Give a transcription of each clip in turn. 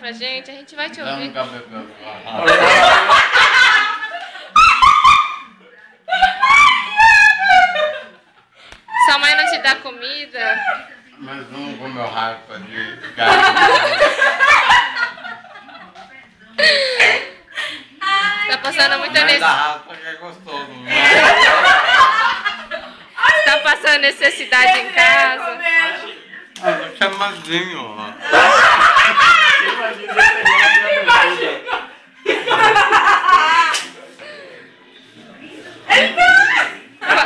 pra gente, a gente vai te ouvir. Sua mãe não te dá comida? Mas não comeu raiva de gato. Tá passando muita Mas a necessidade. raspa que é gostoso. Tá passando necessidade em casa? Ah, eu chamadinho, ó.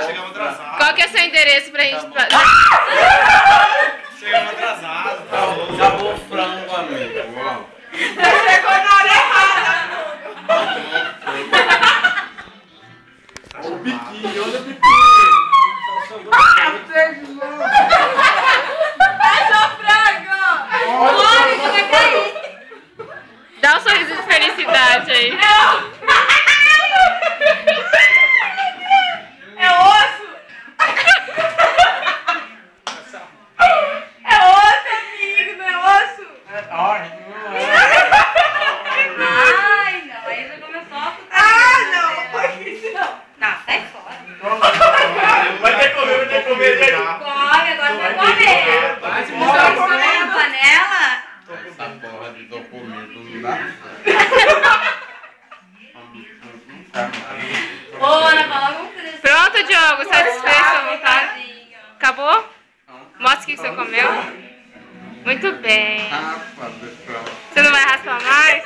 Chegamos atrasados. Qual que é seu endereço pra gente... Chegamos atrasados. Acabou o frango, amigo. Ó. Chegou na hora errada. O biquinho, olha o biquinho. Dá um sorriso de felicidade aí. É osso. É osso, amigo, não é osso? Ai, não, aí já começou a... Ah, não, foi isso não. Não, sai fora. Vai ter que comer, vai ter que comer. Come, agora vai comer. Vai se Vai comer na panela? Essa porra de documento não dá. Ô, Ana, coloca um preço. Pronto, Diogo, satisfeito à vontade? Acabou? Mostra o que você comeu. Muito bem. Raspa, pessoal. Você não vai raspar mais?